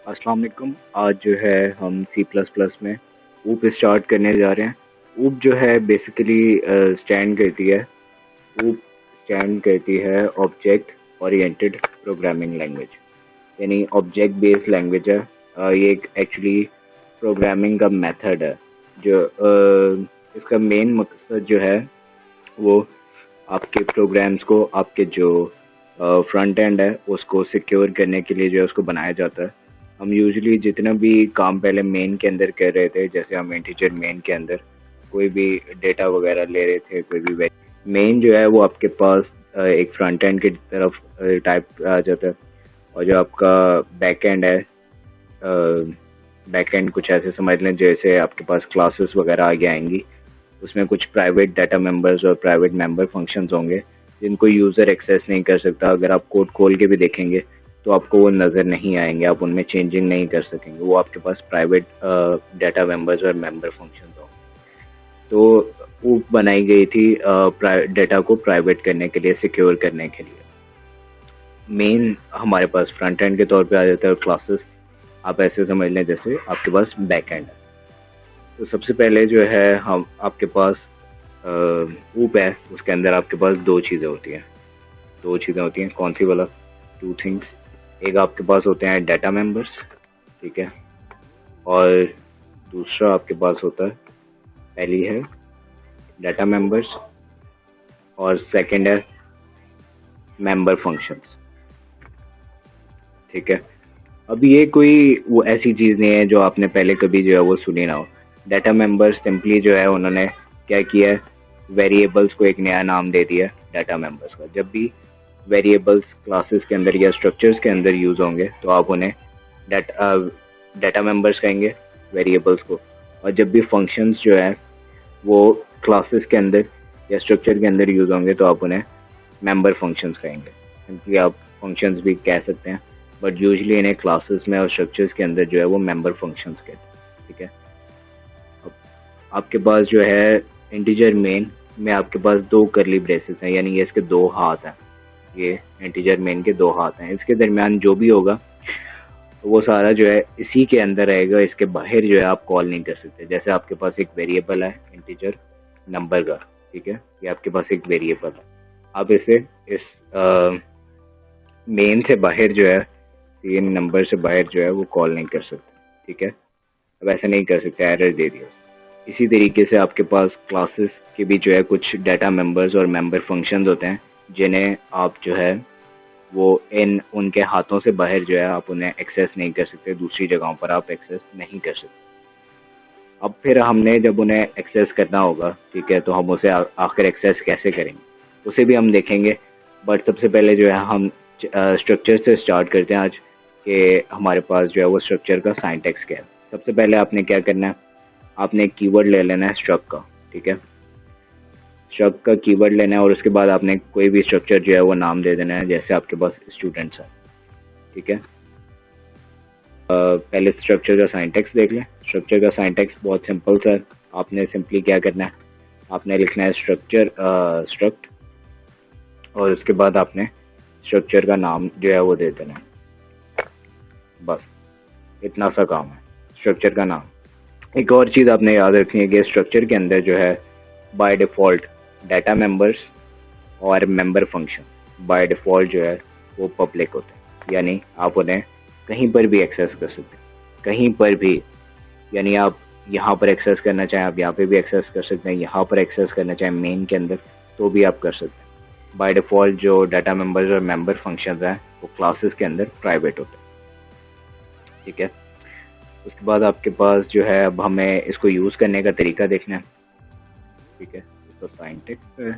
अस्सलाम वालेकुम। आज जो है हम सी प्लस प्लस में ऊप स्टार्ट करने जा रहे हैं। ऊप जो है बेसिकली स्टैंड करती है ऊप स्टैंड करती है ऑब्जेक्ट ओरिएंटेड प्रोग्रामिंग लैंग्वेज, यानी ऑब्जेक्ट बेस्ड लैंग्वेज है। ये एक एक्चुअली प्रोग्रामिंग का मेथड है जो इसका मेन मकसद जो है वो आपके प्रोग्राम्स को, आपके जो फ्रंट एंड है उसको सिक्योर करने के लिए जो है उसको बनाया जाता है। हम यूजुअली जितना भी काम पहले मेन के अंदर कर रहे थे, जैसे हम इंटीजर मेन के अंदर कोई भी डेटा वगैरह ले रहे थे, कोई भी मेन जो है वो आपके पास एक फ्रंट एंड की तरफ टाइप आ जाता है। और जो आपका बैक एंड है, बैक एंड कुछ ऐसे समझ लें जैसे आपके पास क्लासेस वगैरह आगे आएंगी, उसमें कुछ प्राइवेट डाटा मेंबर्स और प्राइवेट मेंबर फंक्शंस होंगे जिनको यूज़र एक्सेस नहीं कर सकता। अगर आप कोड खोल के भी देखेंगे तो आपको वो नज़र नहीं आएंगे, आप उनमें चेंजिंग नहीं कर सकेंगे। वो आपके पास प्राइवेट डाटा मेंबर्स और मेंबर फंक्शंस होंगे। तो वो बनाई गई थी डाटा को प्राइवेट करने के लिए, सिक्योर करने के लिए। मेन हमारे पास फ्रंट एंड के तौर पे आ जाता है और क्लासेस आप ऐसे समझ लें जैसे आपके पास बैक एंड है। तो सबसे पहले जो है हम आपके पास ऊप है, उसके अंदर आपके पास दो चीज़ें होती हैं। कौन सी वाला? Two things. एक आपके पास होते हैं डाटा मेंबर्स, ठीक है, और दूसरा आपके पास होता है, पहली है डाटा मेंबर्स और सेकंड है मेंबर फंक्शंस, ठीक है। अब ये कोई वो ऐसी चीज़ नहीं है जो आपने पहले कभी जो है वो सुनी ना हो। डाटा मेंबर्स सिंपली जो है उन्होंने क्या किया है, वेरिएबल्स को एक नया नाम दे दिया डाटा मेंबर्स का। जब भी वेरिएबल्स क्लासेस के अंदर या स्ट्रक्चर्स के अंदर यूज़ होंगे तो आप उन्हें डाटा मेंबर्स कहेंगे, वेरिएबल्स को। और जब भी फंक्शंस जो है वो क्लासेस के अंदर या स्ट्रक्चर के अंदर यूज़ होंगे तो आप उन्हें मेंबर फंक्शंस कहेंगे। सिंपली आप फंक्शंस भी कह सकते हैं, बट यूजुअली इन्हें क्लासेस में और स्ट्रक्चर्स के अंदर जो है वो मेंबर फंक्शंस कहते हैं, ठीक है। अब आपके पास जो है इंटीजर मेन में आपके पास दो करली ब्रेसेस हैं, यानी ये इसके दो हाथ हैं। ये इंटीजर मेन के दो हाथ हैं। इसके दरमियान जो भी होगा तो वो सारा जो है इसी के अंदर रहेगा, इसके बाहर जो है आप कॉल नहीं कर सकते। जैसे आपके पास एक वेरिएबल है इंटीजर नंबर का, ठीक है, ये आपके पास एक वेरिएबल है। आप इसे इस मेन से बाहर जो है, तीन नंबर से बाहर जो है वो कॉल नहीं कर सकते, ठीक है। अब ऐसा नहीं कर सकते, एरर दे दिया। इसी तरीके से आपके पास क्लासेस के भी जो है कुछ डाटा मेंबर्स और मेंबर फंक्शंस होते हैं जिन्हें आप जो है वो इन उनके हाथों से बाहर जो है आप उन्हें एक्सेस नहीं कर सकते, दूसरी जगहों पर आप एक्सेस नहीं कर सकते। अब फिर हमने जब उन्हें एक्सेस करना होगा, ठीक है, तो हम उसे आखिर एक्सेस कैसे करेंगे उसे भी हम देखेंगे। बट सबसे पहले जो है हम स्ट्रक्चर से स्टार्ट करते हैं आज, कि हमारे पास जो है वो स्ट्रक्चर का सिंटैक्स क्या है। सबसे पहले आपने क्या करना है, आपने एक कीवर्ड ले लेना है स्ट्रक्ट का, ठीक है। स्ट्रक्ट का कीवर्ड लेना है और उसके बाद आपने कोई भी स्ट्रक्चर जो है वो नाम दे देना है, जैसे आपके पास स्टूडेंट्स है, ठीक है। पहले स्ट्रक्चर का सिंटैक्स देख लें। स्ट्रक्चर का सिंटैक्स बहुत सिंपल सा है। आपने सिंपली क्या करना है, आपने लिखना है स्ट्रक्ट, और उसके बाद आपने स्ट्रक्चर का नाम जो है वो दे देना है। बस इतना सा काम है स्ट्रक्चर का नाम। एक और चीज़ आपने याद रखनी है कि स्ट्रक्चर के अंदर जो है बाय डिफ़ॉल्ट डाटा मेंबर्स और मेंबर फंक्शन बाय डिफ़ॉल्ट जो है वो पब्लिक होते हैं, यानी आप उन्हें कहीं पर भी एक्सेस कर सकते हैं, कहीं पर भी। यानी आप यहाँ पर एक्सेस करना चाहें आप यहाँ पे भी एक्सेस कर सकते हैं, यहाँ पर एक्सेस करना चाहें मेन के अंदर तो भी आप कर सकते हैं। बाय डिफ़ॉल्ट जो डाटा मेंबर्स और मेंबर फंक्शंस हैं वो क्लासेस के अंदर प्राइवेट होते हैं, ठीक है। उसके बाद आपके पास जो है, अब हमें इसको यूज़ करने का तरीका देखना है, ठीक है। तो सिंटैक्स है,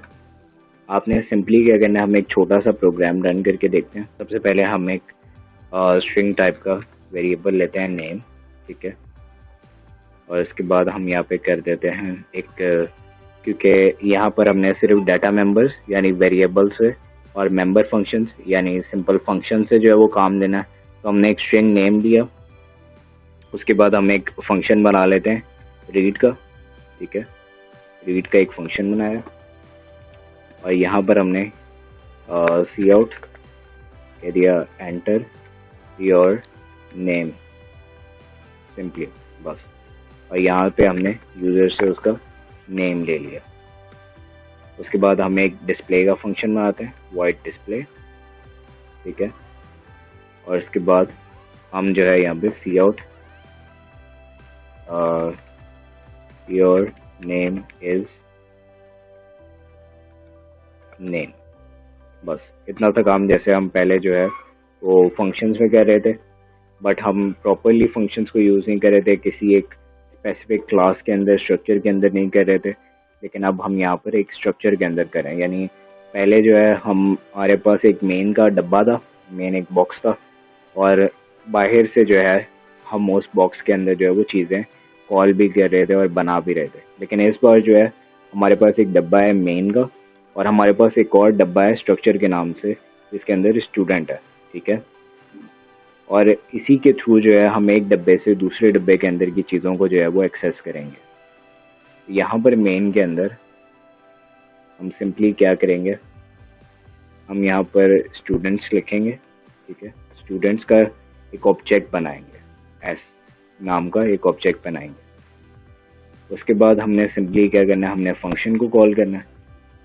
आपने सिंपली क्या करना है, हम एक छोटा सा प्रोग्राम रन करके देखते हैं। सबसे पहले हम एक स्ट्रिंग टाइप का वेरिएबल लेते हैं नेम, ठीक है। और इसके बाद हम यहाँ पे कर देते हैं एक, क्योंकि यहाँ पर हमने सिर्फ डाटा मेंबर्स यानी वेरिएबल से और मेंबर फंक्शंस यानी सिंपल फंक्शन से जो है वो काम लेना है, तो हमने एक स्ट्रिंग नेम दिया। उसके बाद हम एक फंक्शन बना लेते हैं रीड का, ठीक है। रीड का एक फंक्शन बनाया और यहाँ पर हमने सी आउट कह दिया, एंटर योर नेम, सिंपली बस। और यहाँ पे हमने यूज़र से उसका नेम ले लिया। उसके बाद हम एक डिस्प्ले का फंक्शन बनाते हैं, वाइड डिस्प्ले, ठीक है। और इसके बाद हम जो है यहाँ पे see out your name is name, बस इतना सा काम। जैसे हम पहले जो है वो फंक्शंस में कर रहे थे, बट हम प्रॉपरली फंक्शंस को यूज़ नहीं कर रहे थे, किसी एक स्पेसिफिक क्लास के अंदर, स्ट्रक्चर के अंदर नहीं कर रहे थे। लेकिन अब हम यहाँ पर एक स्ट्रक्चर के अंदर करें, यानी पहले जो है हमारे पास एक मेन का डब्बा था, मेन एक बॉक्स था, और बाहर से जो है हम उस बॉक्स के अंदर जो है वो चीज़ें कॉल भी कर रहे थे और बना भी रहे थे। लेकिन इस बार जो है हमारे पास एक डब्बा है मेन का, और हमारे पास एक और डब्बा है स्ट्रक्चर के नाम से, जिसके अंदर स्टूडेंट है, ठीक है। और इसी के थ्रू जो है हम एक डब्बे से दूसरे डब्बे के अंदर की चीज़ों को जो है वो एक्सेस करेंगे। यहाँ पर मेन के अंदर हम सिंपली क्या करेंगे, हम यहाँ पर स्टूडेंट्स लिखेंगे, ठीक है। स्टूडेंट्स का एक ऑब्जेक्ट बनाएंगे, एस नाम का एक ऑब्जेक्ट बनाएंगे। उसके बाद हमने सिंपली क्या करना है, हमने फंक्शन को कॉल करना है।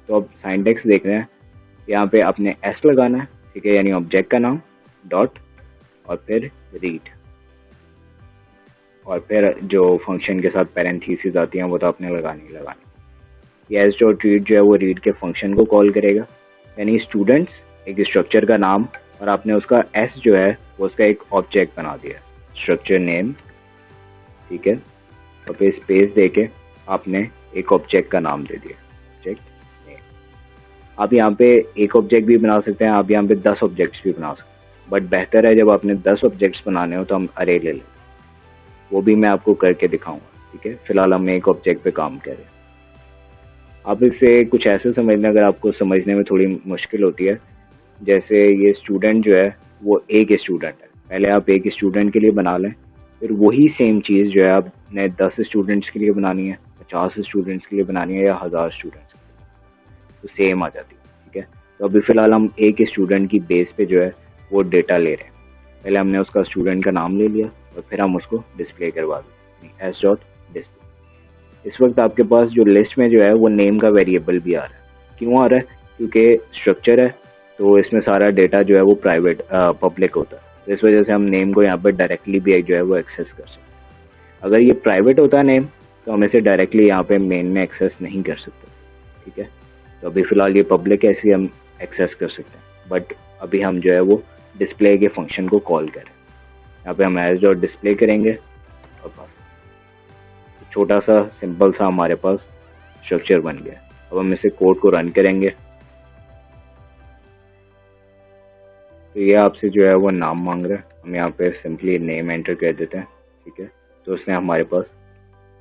तो अब सिंटैक्स देख रहे हैं, यहाँ पे आपने एस लगाना है, ठीक है, यानी ऑब्जेक्ट का नाम डॉट और फिर रीड, और फिर जो फंक्शन के साथ पैरेंथेसिस आती हैं वो तो आपने लगानी लगानी। ये एस डॉट रीड जो है वो रीड के फंक्शन को कॉल करेगा, यानी स्टूडेंट्स एक स्ट्रक्चर का नाम, और आपने उसका एस जो है वो उसका एक ऑब्जेक्ट बना दिया, स्ट्रक्चर नेम, ठीक है। और फिर स्पेस देके आपने एक ऑब्जेक्ट का नाम दे दिया, ऑब्जेक्ट नेम। आप यहाँ पे एक ऑब्जेक्ट भी बना सकते हैं, आप यहाँ पे 10 ऑब्जेक्ट्स भी बना सकते हैं, बट बेहतर है जब आपने 10 ऑब्जेक्ट्स बनाने हो तो हम अरे ले लें, वो भी मैं आपको करके दिखाऊंगा, ठीक है। फिलहाल हम एक ऑब्जेक्ट पे काम कर रहे हैं। आप इसे कुछ ऐसे समझना, अगर आपको समझने में थोड़ी मुश्किल होती है, जैसे ये स्टूडेंट जो है वो एक स्टूडेंट है, पहले आप एक स्टूडेंट के लिए बना लें, फिर वही सेम चीज़ जो है आपने 10 स्टूडेंट्स के लिए बनानी है, 50 स्टूडेंट्स के लिए बनानी है, या 1000 स्टूडेंट्स के लिए, तो सेम आ जाती है, ठीक है। तो अभी फ़िलहाल हम एक स्टूडेंट की बेस पे जो है वो डेटा ले रहे हैं। पहले हमने उसका स्टूडेंट का नाम ले लिया और फिर हम उसको डिस्प्ले करवा दें, एस डॉट डिस्प्ले। इस वक्त आपके पास जो लिस्ट में जो है वो नेम का वेरिएबल भी आ रहा है। क्यों आ रहा है? क्योंकि स्ट्रक्चर है, तो इसमें सारा डेटा जो है वो प्राइवेट पब्लिक होता है, तो इस वजह से हम नेम को यहाँ पर डायरेक्टली भी जो है वो एक्सेस कर सकते हैं। अगर ये प्राइवेट होता है नेम, तो हम इसे डायरेक्टली यहाँ पे मेन में एक्सेस नहीं कर सकते, ठीक है। तो अभी फ़िलहाल ये पब्लिक है, इसलिए हम एक्सेस कर सकते हैं, बट अभी हम जो है वो डिस्प्ले के फंक्शन को कॉल करें। यहाँ पे हम एज डॉट डिस्प्ले करेंगे, और बस छोटा सा सिंपल सा हमारे पास स्ट्रक्चर बन गया। अब हम इसे कोड को रन करेंगे, तो ये आपसे जो है वो नाम मांग रहा है, हम यहाँ पे सिंपली नेम एंटर कर देते हैं, ठीक है। तो उसने हमारे पास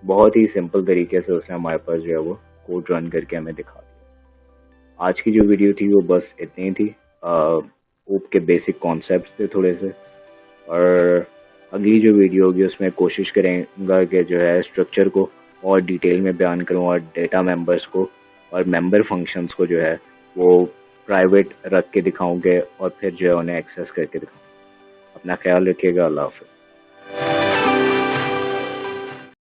बहुत ही सिंपल तरीके से उसने हमारे पास जो है वो कोड रन करके हमें दिखा दिया। आज की जो वीडियो थी वो बस इतनी थी, ऊप के बेसिक कॉन्सेप्ट्स थे थोड़े से, और अगली जो वीडियो होगी उसमें कोशिश करेंगे कि जो है स्ट्रक्चर को और डिटेल में बयान करूँ, और डेटा मेंबर्स को और मेंबर फंक्शंस को जो है वो प्राइवेट रख के दिखाऊंगे, और फिर जो है उन्हें एक्सेस करके दिखाऊंगा। अपना ख्याल रखिएगा। अल्लाह हाफ़िज़।